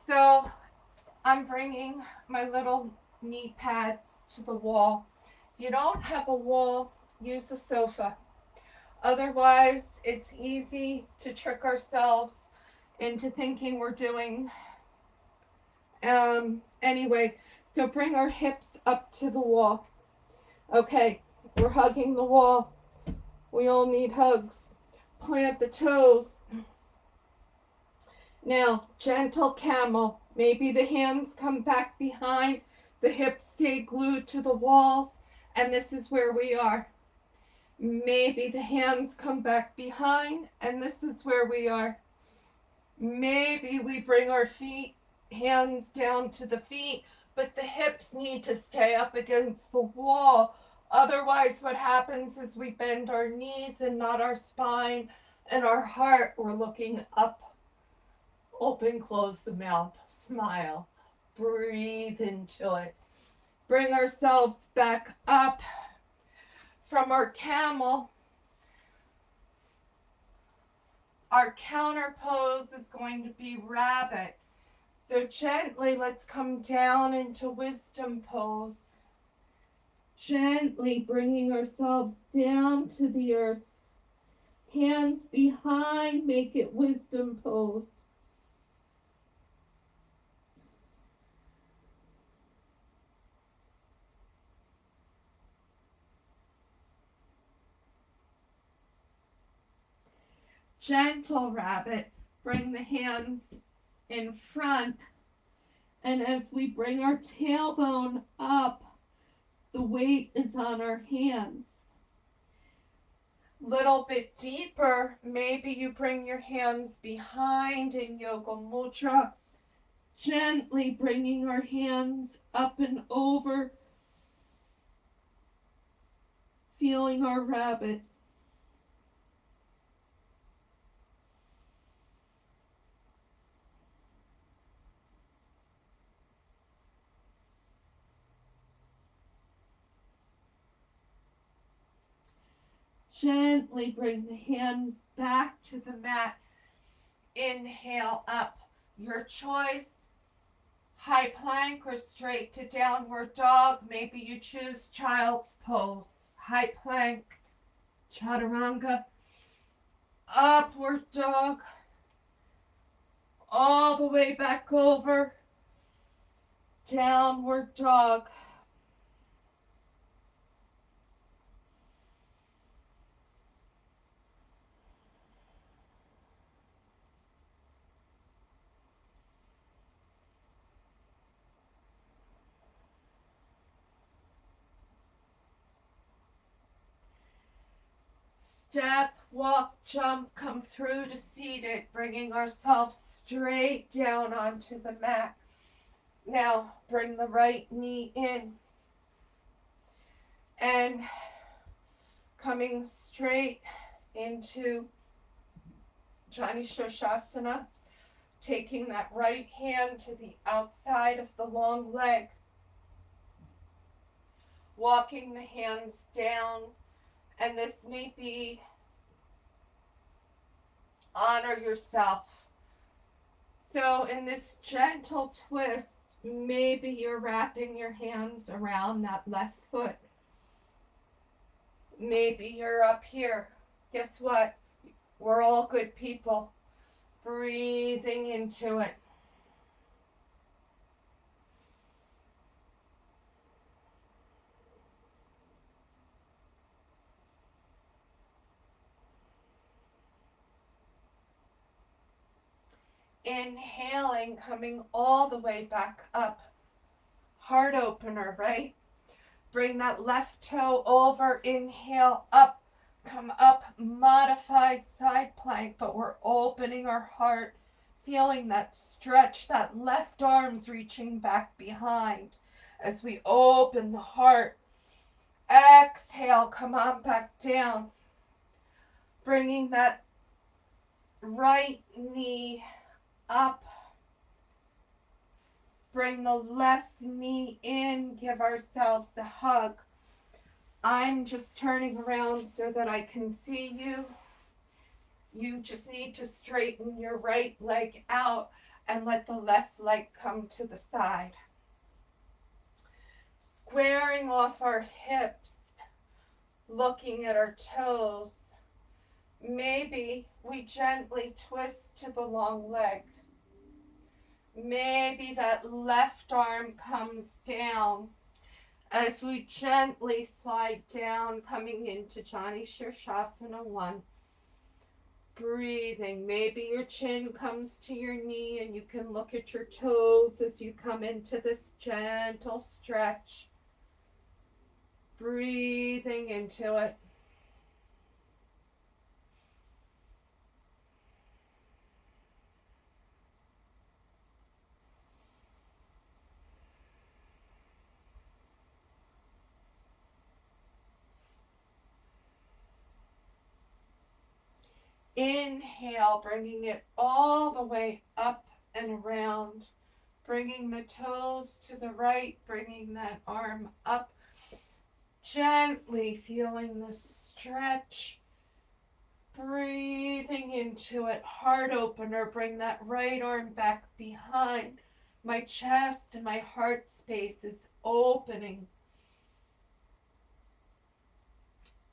So I'm bringing my little knee pads to the wall. If you don't have a wall, use a sofa. Otherwise, it's easy to trick ourselves into thinking we're doing. Anyway, so bring our hips up to the wall. Okay, we're hugging the wall. We all need hugs. Plant the toes. Now, gentle camel. Maybe the hands come back behind, the hips stay glued to the walls, and this is where we are. Maybe the hands come back behind, and this is where we are. Maybe we bring our hands down to the feet, but the hips need to stay up against the wall. Otherwise, what happens is we bend our knees and not our spine, and our heart, we're looking up. Open, close the mouth, smile, breathe into it. Bring ourselves back up from our camel. Our counter pose is going to be rabbit. So gently, let's come down into wisdom pose. Gently bringing ourselves down to the earth. Hands behind, make it wisdom pose. Gentle rabbit, bring the hands in front, and as we bring our tailbone up, the weight is on our hands. Little bit deeper, maybe you bring your hands behind in Yoga Mudra, gently bringing our hands up and over, feeling our rabbit. Gently bring the hands back to the mat. Inhale up. Your choice. High plank or straight to downward dog. Maybe you choose child's pose. High plank. Chaturanga. Upward dog. All the way back over. Downward dog. step, walk, jump, come through to seated, bringing ourselves straight down onto the mat. Now, bring the right knee in and coming straight into Jani Shirshasana, taking that right hand to the outside of the long leg, walking the hands down, and this may be honor yourself. So in this gentle twist, maybe you're wrapping your hands around that left foot. Maybe you're up here. Guess what? We're all good people. Breathing into it. Inhaling, coming all the way back up. Heart opener, right? Bring that left toe over, inhale, up, come up, modified side plank, but we're opening our heart, feeling that stretch, that left arm's reaching back behind as we open the heart. Exhale, come on back down, bringing that right knee up. Bring the left knee in, give ourselves a hug. I'm just turning around so that I can see you. You just need to straighten your right leg out and let the left leg come to the side. Squaring off our hips, looking at our toes. Maybe we gently twist to the long leg. Maybe that left arm comes down as we gently slide down, coming into Jani Shirshasana 1. Breathing. Maybe your chin comes to your knee and you can look at your toes as you come into this gentle stretch. Breathing into it. Inhale, bringing it all the way up and around, bringing the toes to the right, bringing that arm up, gently feeling the stretch, breathing into it, heart opener, bring that right arm back behind. My chest and my heart space is opening.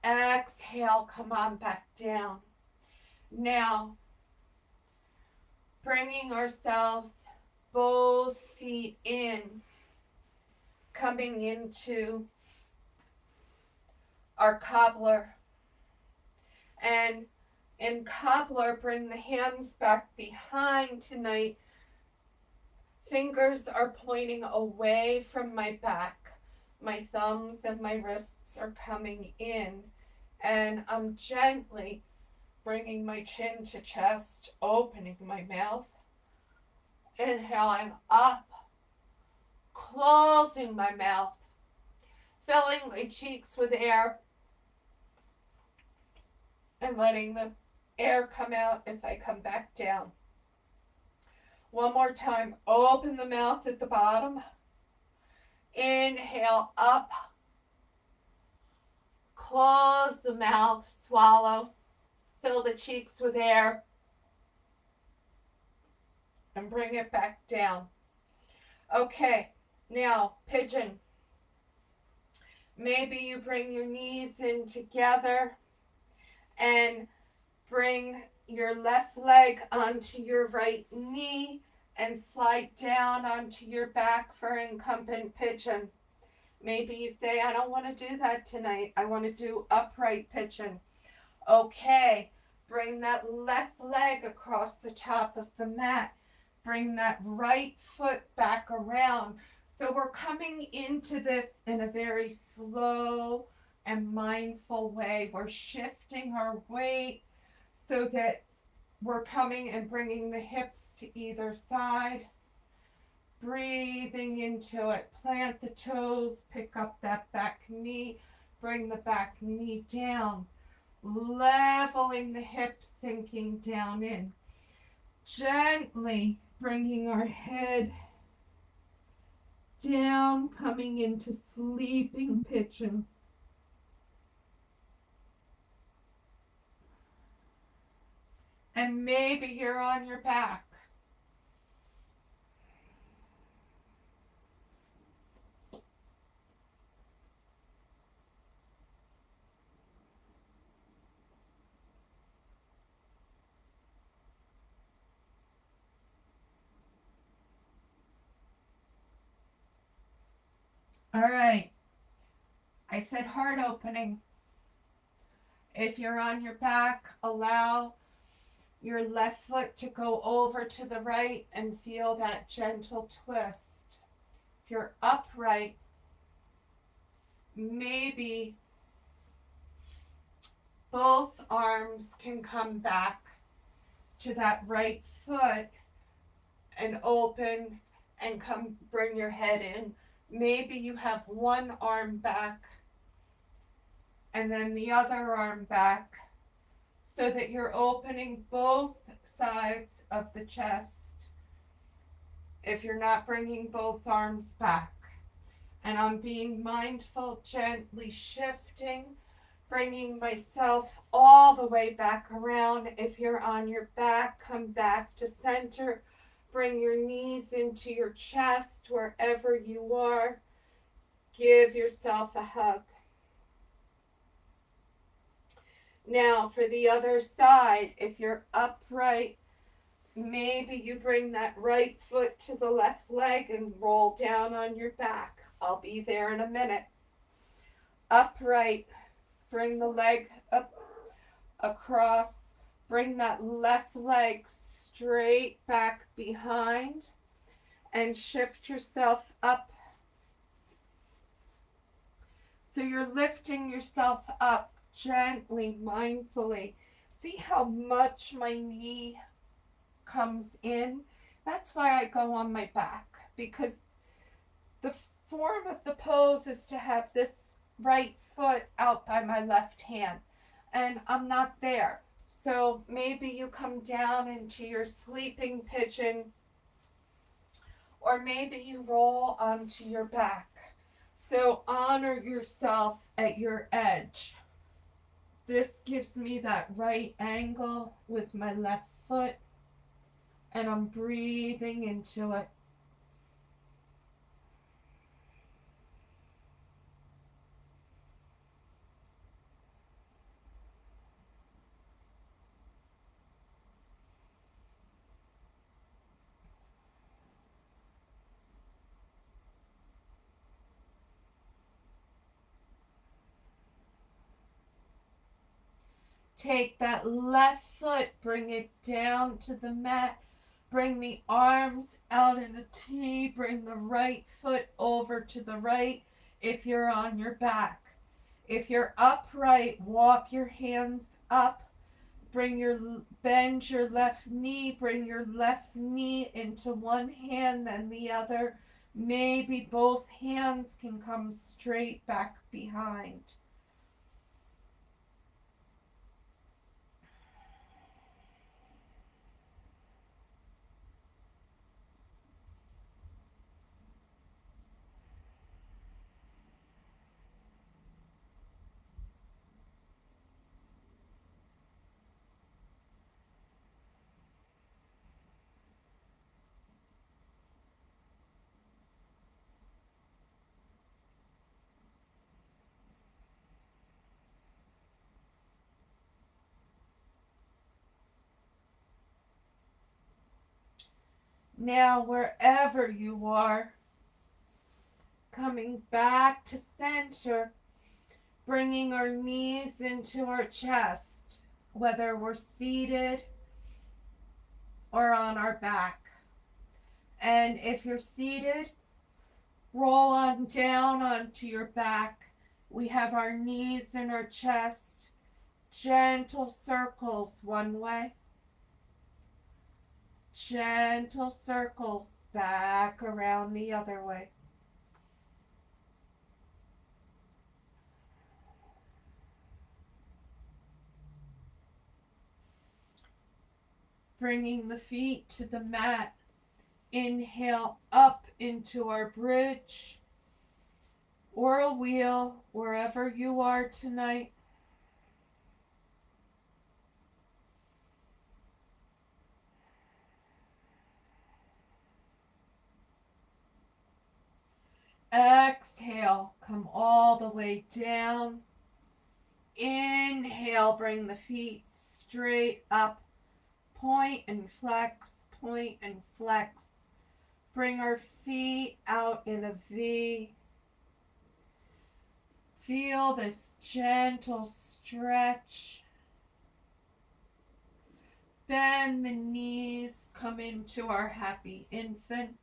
Exhale, come on back down. Now, bringing ourselves both feet in, coming into our cobbler. And in cobbler, bring the hands back behind tonight. Fingers are pointing away from my back. My thumbs and my wrists are coming in. And I'm gently bringing my chin to chest, opening my mouth, inhaling up, closing my mouth, filling my cheeks with air, and letting the air come out as I come back down. One more time, open the mouth at the bottom, inhale up, close the mouth, swallow, fill the cheeks with air, and bring it back down. Okay, now pigeon. Maybe you bring your knees in together and bring your left leg onto your right knee and slide down onto your back for incumbent pigeon. Maybe you say, I don't want to do that tonight. I want to do upright pigeon. Okay, bring that left leg across the top of the mat. Bring that right foot back around. So we're coming into this in a very slow and mindful way. We're shifting our weight so that we're coming and bringing the hips to either side. Breathing into it. Plant the toes, pick up that back knee, bring the back knee down. Leveling the hips, sinking down in. Gently bringing our head down, coming into sleeping pigeon. And maybe you're on your back. All right. I said heart opening. If you're on your back, allow your left foot to go over to the right and feel that gentle twist. If you're upright, maybe both arms can come back to that right foot and open and come bring your head in. Maybe you have one arm back and then the other arm back so that you're opening both sides of the chest if you're not bringing both arms back. And I'm being mindful, gently shifting, bringing myself all the way back around. If you're on your back, come back to center. Bring your knees into your chest wherever you are. Give yourself a hug. Now for the other side, if you're upright, maybe you bring that right foot to the left leg and roll down on your back. I'll be there in a minute. Upright, bring the leg up across, bring that left leg straight back behind and shift yourself up. So you're lifting yourself up gently, mindfully. See how much my knee comes in? That's why I go on my back, because the form of the pose is to have this right foot out by my left hand, and I'm not there. So maybe you come down into your sleeping pigeon, or maybe you roll onto your back. So honor yourself at your edge. This gives me that right angle with my left foot, and I'm breathing into it. Take that left foot, bring it down to the mat. Bring the arms out in a T. Bring the right foot over to the right if you're on your back. If you're upright, walk your hands up. Bend your left knee. Bring your left knee into one hand, then the other. Maybe both hands can come straight back behind. Now, wherever you are, coming back to center, bringing our knees into our chest, whether we're seated or on our back. And if you're seated, roll on down onto your back We have our knees in our chest. Gentle circles one way. Gentle circles back around the other way. Bringing the feet to the mat. Inhale up into our bridge or a wheel, wherever you are tonight. Exhale, come all the way down. Inhale, bring the feet straight up. Point and flex, point and flex. Bring our feet out in a V. Feel this gentle stretch. Bend the knees, come into our happy infant.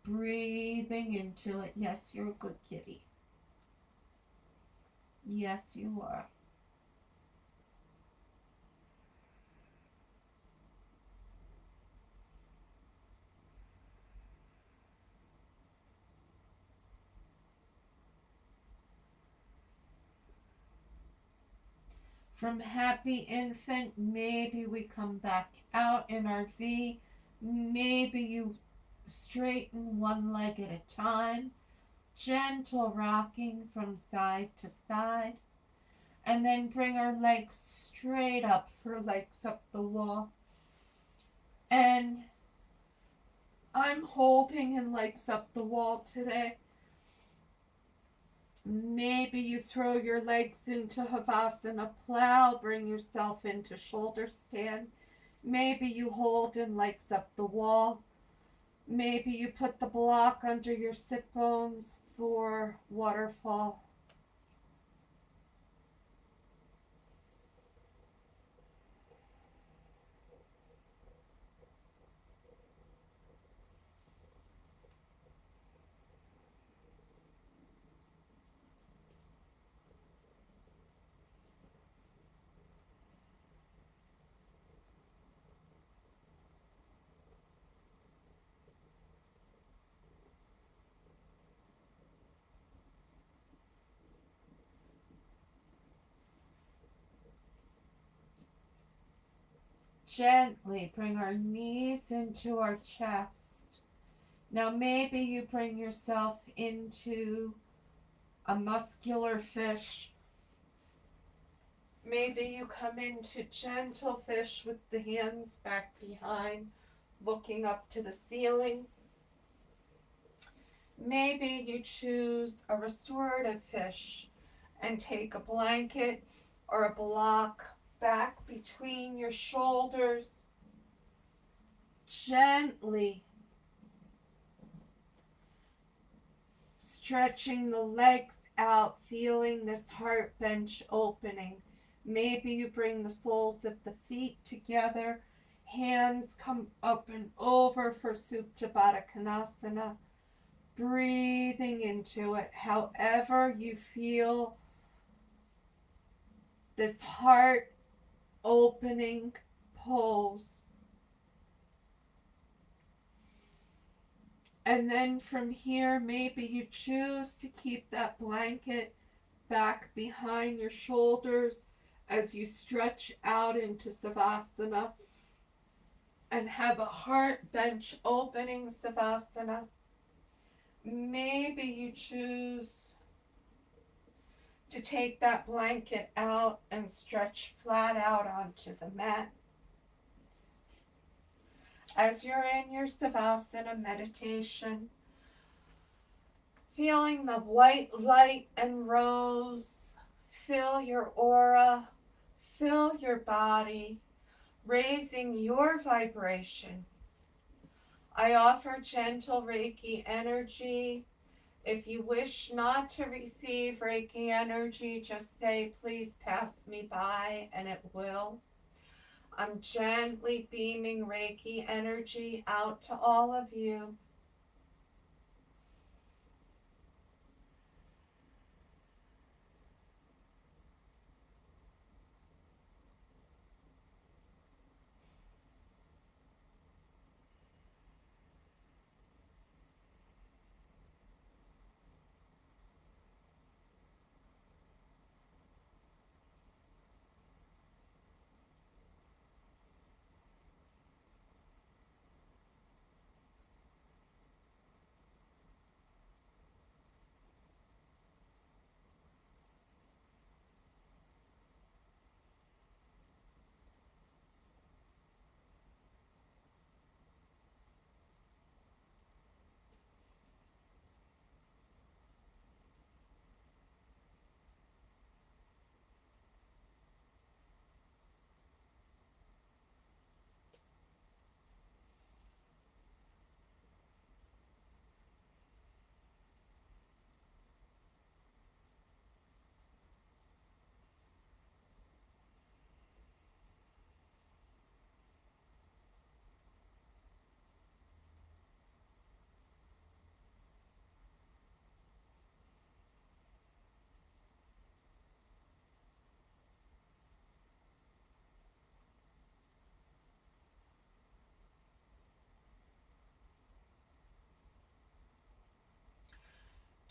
Breathing into it. Yes, you're a good kitty. Yes, you are. From happy infant, maybe we come back out in our V. Maybe you straighten one leg at a time. Gentle rocking from side to side. And then bring our legs straight up for legs up the wall. And I'm holding in legs up the wall today. Maybe you throw your legs into Havasana plow, bring yourself into shoulder stand. Maybe you hold in legs up the wall. Maybe you put the block under your sit bones for waterfall. Gently bring our knees into our chest. Now maybe you bring yourself into a muscular fish. Maybe you come into gentle fish with the hands back behind, looking up to the ceiling. Maybe you choose a restorative fish and take a blanket or a block back between your shoulders. Gently stretching the legs out, feeling this heart bench opening. Maybe you bring the soles of the feet together. Hands come up and over for Supta Baddha Konasana. Breathing into it, however you feel this heart opening pose. And then from here, maybe you choose to keep that blanket back behind your shoulders as you stretch out into Savasana and have a heart bench opening Savasana. Maybe you choose to take that blanket out and stretch flat out onto the mat. As you're in your Savasana meditation, feeling the white light and rose fill your aura, fill your body, raising your vibration. I offer gentle Reiki energy. If you wish not to receive Reiki energy, just say, please pass me by, and it will. I'm gently beaming Reiki energy out to all of you.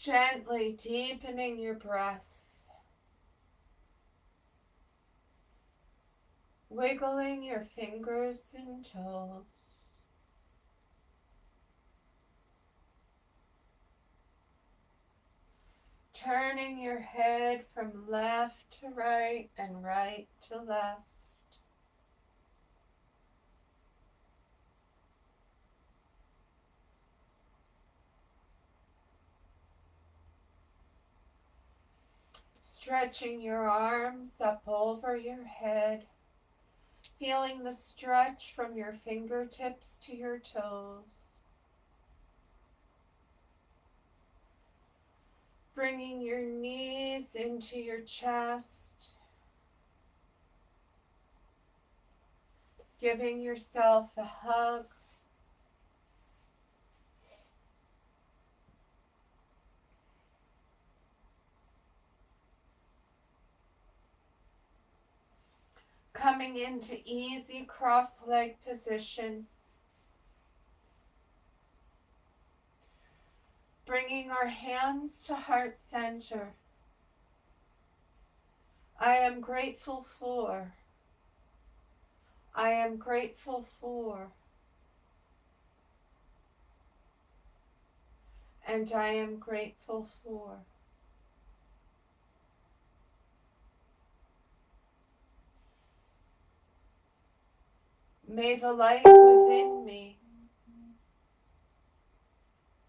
Gently deepening your breath. Wiggling your fingers and toes. Turning your head from left to right and right to left. Stretching your arms up over your head, feeling the stretch from your fingertips to your toes. Bringing your knees into your chest, giving yourself a hug. Coming into easy cross-leg position. Bringing our hands to heart center. I am grateful for. I am grateful for. And I am grateful for. May the light within me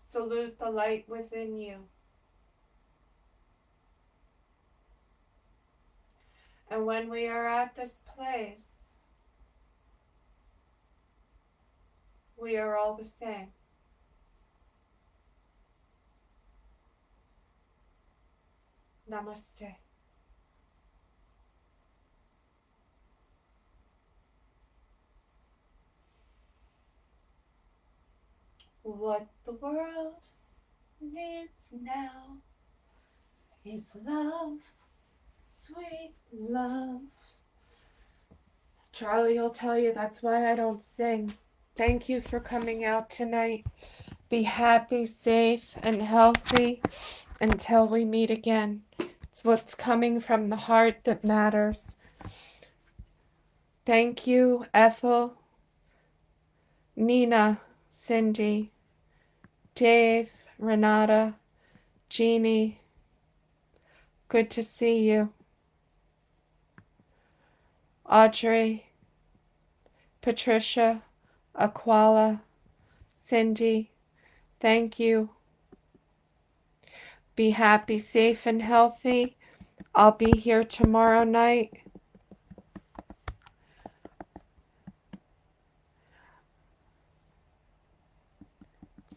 salute the light within you. And when we are at this place, we are all the same. Namaste. What the world needs now is love, sweet love. Charlie will tell you that's why I don't sing. Thank you for coming out tonight. Be happy, safe, and healthy until we meet again. It's what's coming from the heart that matters. Thank you, Ethel, Nina, Cindy, Dave, Renata, Jeannie. Good to see you. Audrey, Patricia, Aquala, Cindy, thank you. Be happy, safe, and healthy. I'll be here tomorrow night.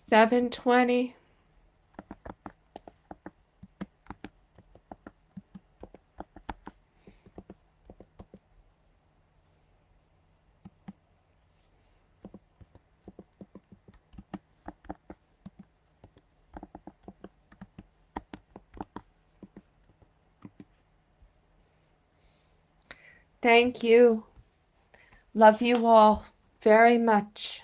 7:20. Thank you. Love you all very much.